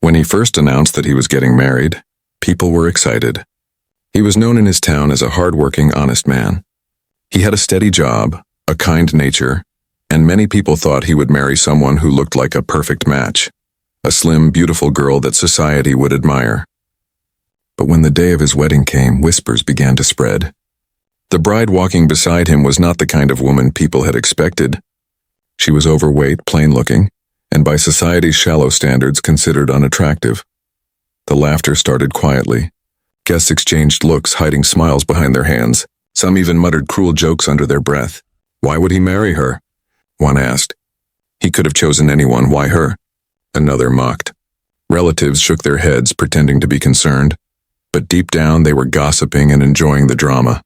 When he first announced that he was getting married, people were excited. He was known in his town as a hard-working, honest man. He had a steady job, a kind nature, and many people thought he would marry someone who looked like a perfect match, a slim, beautiful girl that society would admire. But when the day of his wedding came, whispers began to spread. The bride walking beside him was not the kind of woman people had expected. She was overweight, plain-looking, and by society's shallow standards considered unattractive. The laughter started quietly. Guests exchanged looks, hiding smiles behind their hands. Some even muttered cruel jokes under their breath. Why would he marry her? One asked. He could have chosen anyone, why her? Another mocked. Relatives shook their heads, pretending to be concerned, but deep down they were gossiping and enjoying the drama.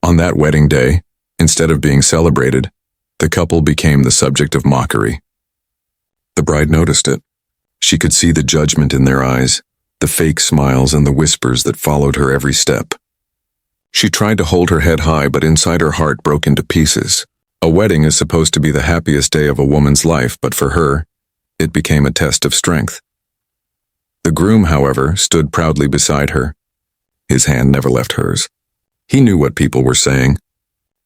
On that wedding day, instead of being celebrated, the couple became the subject of mockery. The bride noticed it. She could see the judgment in their eyes, the fake smiles and the whispers that followed her every step. She tried to hold her head high, but inside her heart broke into pieces. A wedding is supposed to be the happiest day of a woman's life, but for her, it became a test of strength. The groom, however, stood proudly beside her. His hand never left hers. He knew what people were saying.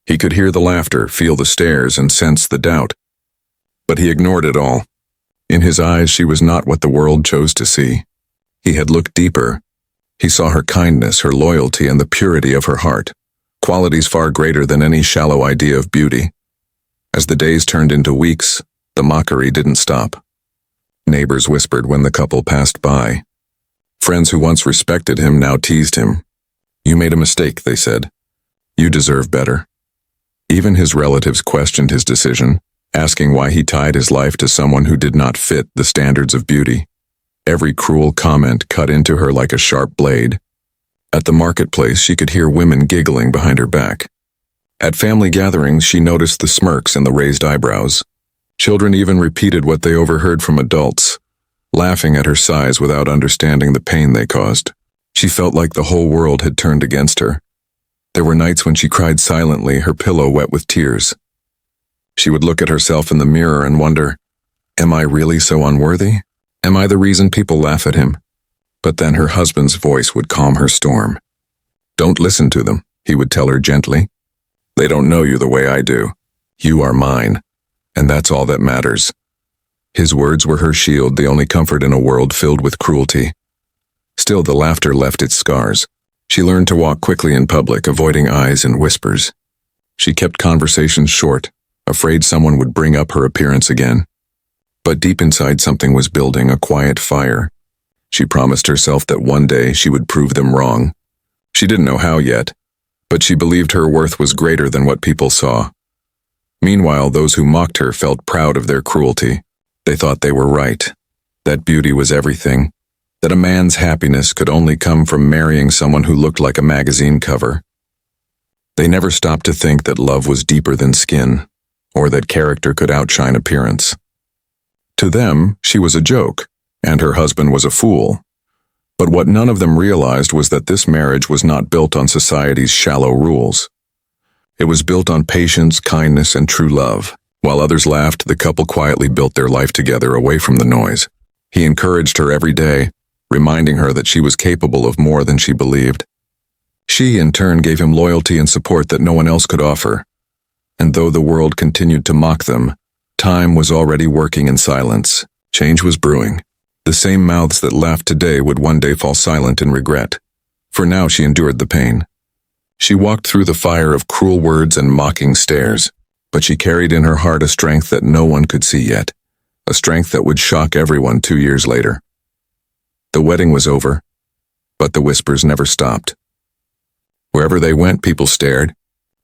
He could hear the laughter, feel the stares, and sense the doubt. But he ignored it all. In his eyes, she was not what the world chose to see. He had looked deeper. He saw her kindness, her loyalty, and the purity of her heart, qualities far greater than any shallow idea of beauty. As the days turned into weeks, the mockery didn't stop. Neighbors whispered when the couple passed by. Friends who once respected him now teased him. You made a mistake, they said. You deserve better. Even his relatives questioned his decision, asking why he tied his life to someone who did not fit the standards of beauty. Every cruel comment cut into her like a sharp blade. At the marketplace, she could hear women giggling behind her back. At family gatherings, she noticed the smirks and the raised eyebrows. Children even repeated what they overheard from adults, laughing at her sighs without understanding the pain they caused. She felt like the whole world had turned against her. There were nights when she cried silently, her pillow wet with tears. She would look at herself in the mirror and wonder, am I really so unworthy? Am I the reason people laugh at him? But then her husband's voice would calm her storm. Don't listen to them, he would tell her gently. They don't know you the way I do. You are mine, and that's all that matters. His words were her shield, the only comfort in a world filled with cruelty. Still, the laughter left its scars. She learned to walk quickly in public, avoiding eyes and whispers. She kept conversations short, afraid someone would bring up her appearance again. But deep inside something was building, a quiet fire. She promised herself that one day she would prove them wrong. She didn't know how yet, but she believed her worth was greater than what people saw. Meanwhile, those who mocked her felt proud of their cruelty. They thought they were right, that beauty was everything, that a man's happiness could only come from marrying someone who looked like a magazine cover. They never stopped to think that love was deeper than skin, or that character could outshine appearance. To them, she was a joke, and her husband was a fool. But what none of them realized was that this marriage was not built on society's shallow rules. It was built on patience, kindness, and true love. While others laughed, the couple quietly built their life together away from the noise. He encouraged her every day, reminding her that she was capable of more than she believed. She, in turn, gave him loyalty and support that no one else could offer. And though the world continued to mock them, time was already working in silence. Change was brewing. The same mouths that laughed today would one day fall silent in regret. For now she endured the pain. She walked through the fire of cruel words and mocking stares, but she carried in her heart a strength that no one could see yet, a strength that would shock everyone 2 years later. The wedding was over, but the whispers never stopped. Wherever they went, people stared.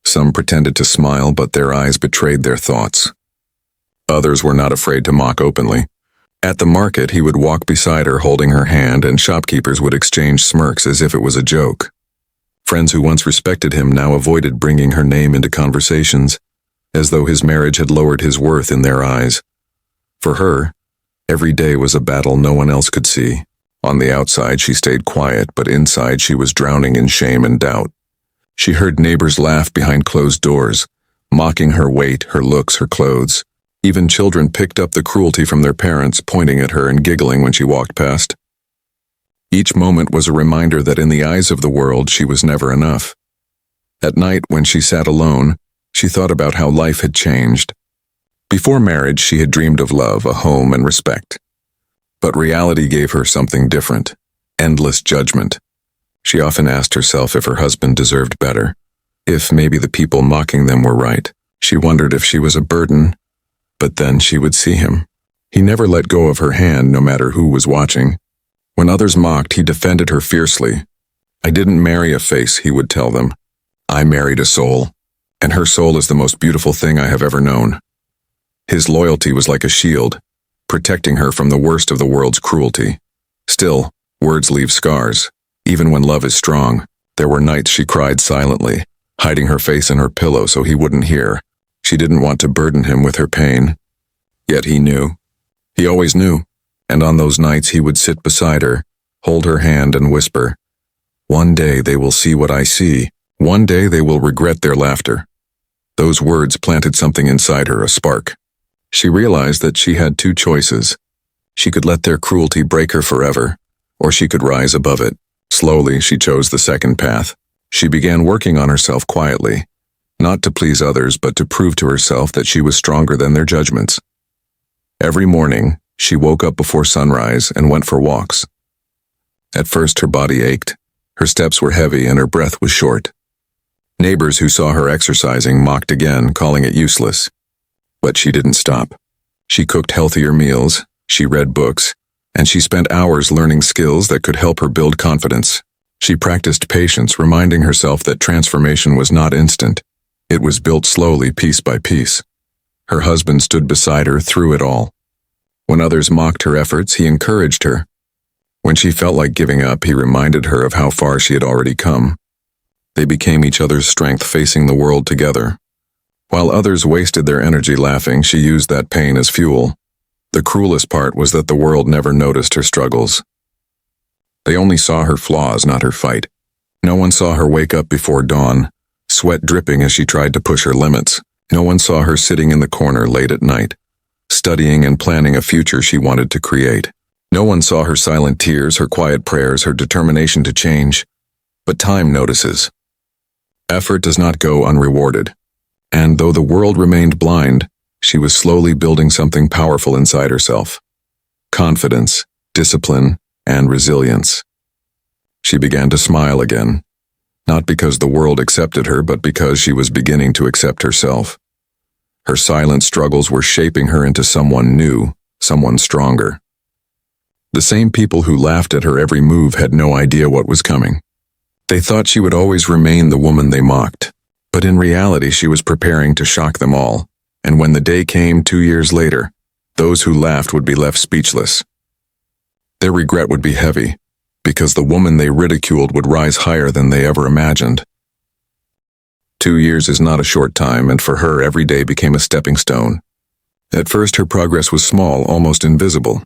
Some pretended to smile, but their eyes betrayed their thoughts. Others were not afraid to mock openly. At the market, he would walk beside her holding her hand, and shopkeepers would exchange smirks as if it was a joke. Friends who once respected him now avoided bringing her name into conversations, as though his marriage had lowered his worth in their eyes. For her, every day was a battle no one else could see. On the outside, she stayed quiet, but inside she was drowning in shame and doubt. She heard neighbors laugh behind closed doors, mocking her weight, her looks, her clothes. Even children picked up the cruelty from their parents, pointing at her and giggling when she walked past. Each moment was a reminder that in the eyes of the world, she was never enough. At night, when she sat alone, she thought about how life had changed. Before marriage, she had dreamed of love, a home, and respect. But reality gave her something different: endless judgment. She often asked herself if her husband deserved better, if maybe the people mocking them were right. She wondered if she was a burden, but then she would see him. He never let go of her hand, no matter who was watching. When others mocked, he defended her fiercely. "I didn't marry a face," he would tell them. "I married a soul, and her soul is the most beautiful thing I have ever known." His loyalty was like a shield, protecting her from the worst of the world's cruelty. Still, words leave scars. Even when love is strong, there were nights she cried silently, hiding her face in her pillow so he wouldn't hear. She didn't want to burden him with her pain. Yet he knew. He always knew. And on those nights he would sit beside her, hold her hand and whisper, "One day they will see what I see. One day they will regret their laughter." Those words planted something inside her, a spark. She realized that she had two choices. She could let their cruelty break her forever, or she could rise above it. Slowly, she chose the second path. She began working on herself quietly, not to please others, but to prove to herself that she was stronger than their judgments. Every morning, she woke up before sunrise and went for walks. At first, her body ached, her steps were heavy, and her breath was short. Neighbors who saw her exercising mocked again, calling it useless. But she didn't stop. She cooked healthier meals, she read books, and she spent hours learning skills that could help her build confidence. She practiced patience, reminding herself that transformation was not instant. It was built slowly, piece by piece. Her husband stood beside her through it all. When others mocked her efforts, he encouraged her. When she felt like giving up, he reminded her of how far she had already come. They became each other's strength, facing the world together. While others wasted their energy laughing, she used that pain as fuel. The cruelest part was that the world never noticed her struggles. They only saw her flaws, not her fight. No one saw her wake up before dawn, sweat dripping as she tried to push her limits. No one saw her sitting in the corner late at night, studying and planning a future she wanted to create. No one saw her silent tears, her quiet prayers, her determination to change. But time notices. Effort does not go unrewarded. And though the world remained blind, she was slowly building something powerful inside herself. Confidence, discipline, and resilience. She began to smile again, not because the world accepted her, but because she was beginning to accept herself. Her silent struggles were shaping her into someone new, someone stronger. The same people who laughed at her every move had no idea what was coming. They thought she would always remain the woman they mocked. But in reality, she was preparing to shock them all. And when the day came 2 years later, those who laughed would be left speechless. Their regret would be heavy, because the woman they ridiculed would rise higher than they ever imagined. 2 years is not a short time, and for her, every day became a stepping stone. At first, her progress was small, almost invisible.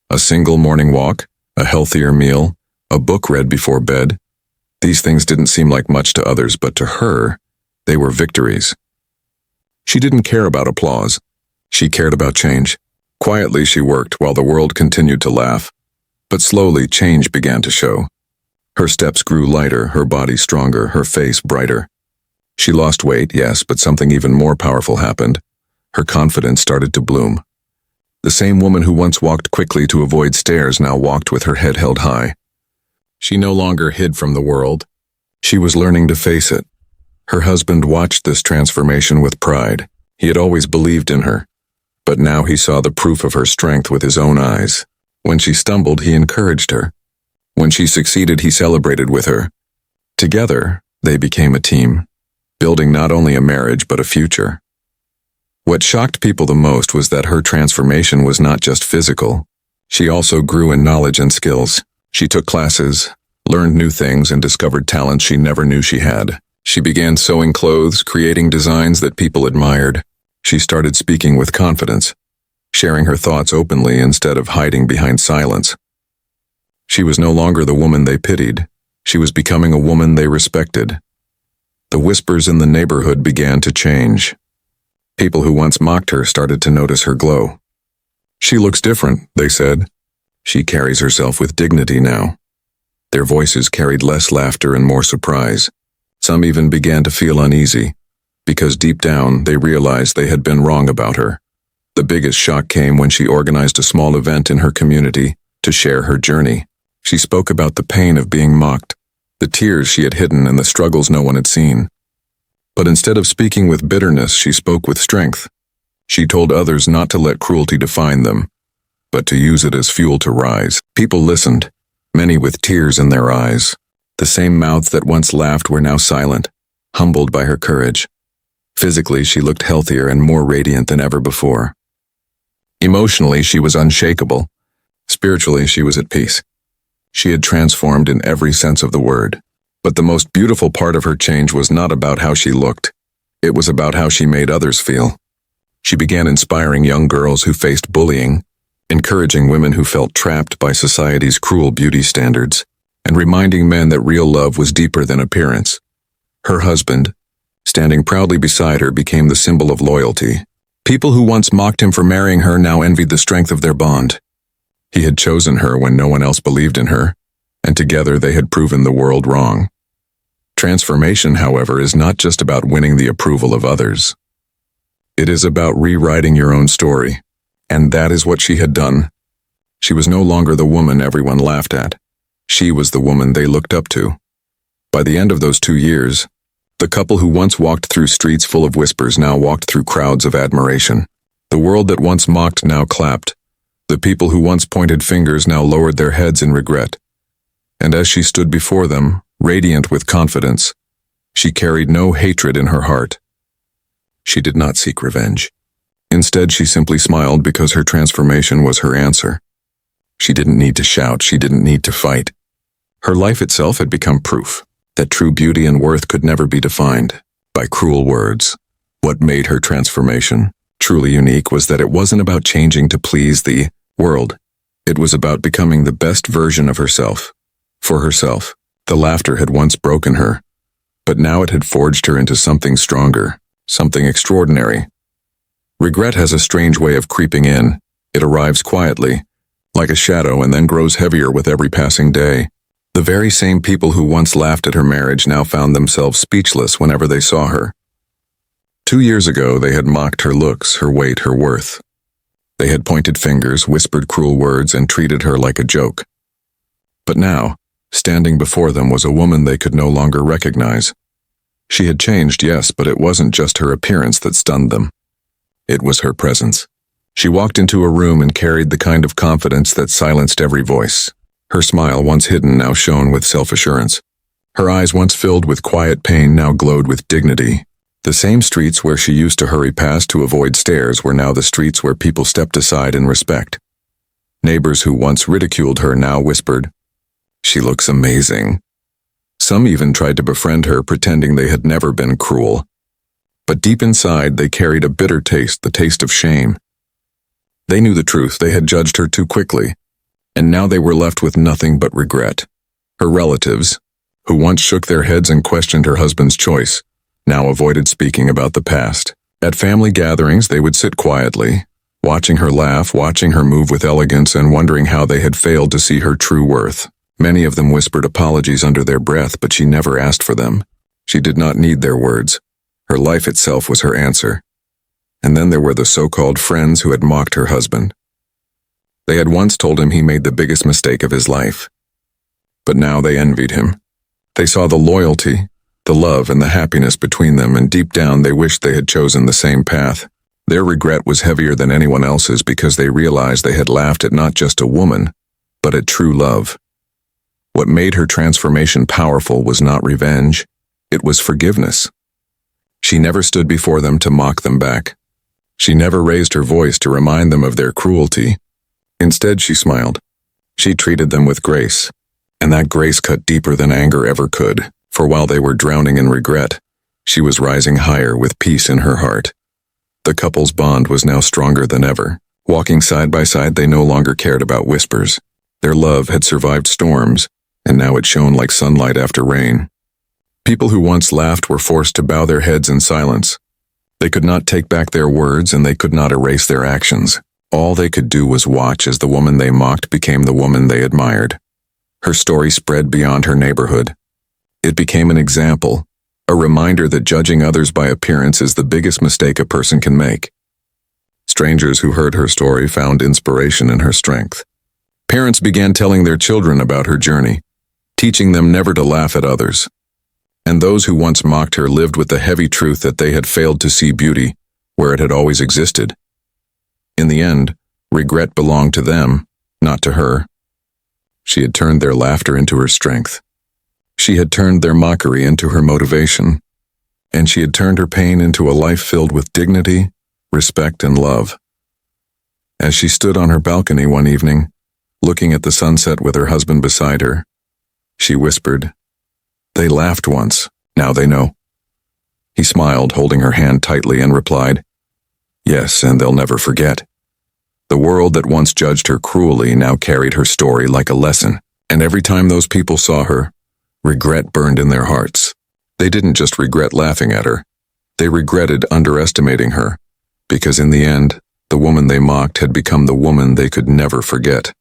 A single morning walk, a healthier meal, a book read before bed. These things didn't seem like much to others, but to her, they were victories. She didn't care about applause. She cared about change. Quietly, she worked while the world continued to laugh. But slowly, change began to show. Her steps grew lighter, her body stronger, her face brighter. She lost weight, yes, but something even more powerful happened. Her confidence started to bloom. The same woman who once walked quickly to avoid stares now walked with her head held high. She no longer hid from the world. She was learning to face it. Her husband watched this transformation with pride. He had always believed in her, but now he saw the proof of her strength with his own eyes. When she stumbled, he encouraged her. When she succeeded, he celebrated with her. Together, they became a team, building not only a marriage but a future. What shocked people the most was that her transformation was not just physical. She also grew in knowledge and skills. She took classes, learned new things, and discovered talents she never knew she had. She began sewing clothes, creating designs that people admired. She started speaking with confidence, sharing her thoughts openly instead of hiding behind silence. She was no longer the woman they pitied. She was becoming a woman they respected. The whispers in the neighborhood began to change. People who once mocked her started to notice her glow. "She looks different," they said. "She carries herself with dignity now." Their voices carried less laughter and more surprise. Some even began to feel uneasy, because deep down they realized they had been wrong about her. The biggest shock came when she organized a small event in her community to share her journey. She spoke about the pain of being mocked, the tears she had hidden and the struggles no one had seen. But instead of speaking with bitterness, she spoke with strength. She told others not to let cruelty define them, but to use it as fuel to rise. People listened, many with tears in their eyes. The same mouths that once laughed were now silent, humbled by her courage. Physically, she looked healthier and more radiant than ever before. Emotionally, she was unshakable. Spiritually, she was at peace. She had transformed in every sense of the word. But the most beautiful part of her change was not about how she looked. It was about how she made others feel. She began inspiring young girls who faced bullying, encouraging women who felt trapped by society's cruel beauty standards, and reminding men that real love was deeper than appearance. Her husband, standing proudly beside her, became the symbol of loyalty. People who once mocked him for marrying her now envied the strength of their bond. He had chosen her when no one else believed in her, and together they had proven the world wrong. Transformation, however, is not just about winning the approval of others. It is about rewriting your own story, and that is what she had done. She was no longer the woman everyone laughed at. She was the woman they looked up to. By the end of those 2 years, the couple who once walked through streets full of whispers now walked through crowds of admiration. The world that once mocked now clapped. The people who once pointed fingers now lowered their heads in regret. And as she stood before them, radiant with confidence, she carried no hatred in her heart. She did not seek revenge. Instead, she simply smiled because her transformation was her answer. She didn't need to shout, she didn't need to fight. Her life itself had become proof that true beauty and worth could never be defined by cruel words. What made her transformation truly unique was that it wasn't about changing to please the world. It was about becoming the best version of herself. For herself, the laughter had once broken her, but now it had forged her into something stronger, something extraordinary. Regret has a strange way of creeping in. It arrives quietly, like a shadow, and then grows heavier with every passing day. The very same people who once laughed at her marriage now found themselves speechless whenever they saw her. 2 years ago, they had mocked her looks, her weight, her worth. They had pointed fingers, whispered cruel words, and treated her like a joke. But now, standing before them was a woman they could no longer recognize. She had changed, yes, but it wasn't just her appearance that stunned them. It was her presence. She walked into a room and carried the kind of confidence that silenced every voice. Her smile, once hidden, now shone with self-assurance. Her eyes, once filled with quiet pain, now glowed with dignity. The same streets where she used to hurry past to avoid stares were now the streets where people stepped aside in respect. Neighbors who once ridiculed her now whispered, "She looks amazing." Some even tried to befriend her, pretending they had never been cruel. But deep inside, they carried a bitter taste, the taste of shame. They knew the truth. They had judged her too quickly, and now they were left with nothing but regret. Her relatives, who once shook their heads and questioned her husband's choice, now avoided speaking about the past. At family gatherings, they would sit quietly, watching her laugh, watching her move with elegance, and wondering how they had failed to see her true worth. Many of them whispered apologies under their breath, but she never asked for them. She did not need their words. Her life itself was her answer. And then there were the so-called friends who had mocked her husband. They had once told him he made the biggest mistake of his life. But now they envied him. They saw the loyalty, the love, and the happiness between them, and deep down they wished they had chosen the same path. Their regret was heavier than anyone else's because they realized they had laughed at not just a woman, but at true love. What made her transformation powerful was not revenge, it was forgiveness. She never stood before them to mock them back. She never raised her voice to remind them of their cruelty. Instead, she smiled. She treated them with grace, and that grace cut deeper than anger ever could, for while they were drowning in regret, she was rising higher with peace in her heart. The couple's bond was now stronger than ever. Walking side by side, they no longer cared about whispers. Their love had survived storms, and now it shone like sunlight after rain. People who once laughed were forced to bow their heads in silence. They could not take back their words and they could not erase their actions. All they could do was watch as the woman they mocked became the woman they admired. Her story spread beyond her neighborhood. It became an example, a reminder that judging others by appearance is the biggest mistake a person can make. Strangers who heard her story found inspiration in her strength. Parents began telling their children about her journey, teaching them never to laugh at others. And those who once mocked her lived with the heavy truth that they had failed to see beauty where it had always existed. In the end, regret belonged to them, not to her. She had turned their laughter into her strength. She had turned their mockery into her motivation. And she had turned her pain into a life filled with dignity, respect, and love. As she stood on her balcony one evening, looking at the sunset with her husband beside her, she whispered, "They laughed once, now they know." He smiled, holding her hand tightly, and replied, "Yes, and they'll never forget." The world that once judged her cruelly now carried her story like a lesson, and every time those people saw her, regret burned in their hearts. They didn't just regret laughing at her, they regretted underestimating her, because in the end, the woman they mocked had become the woman they could never forget.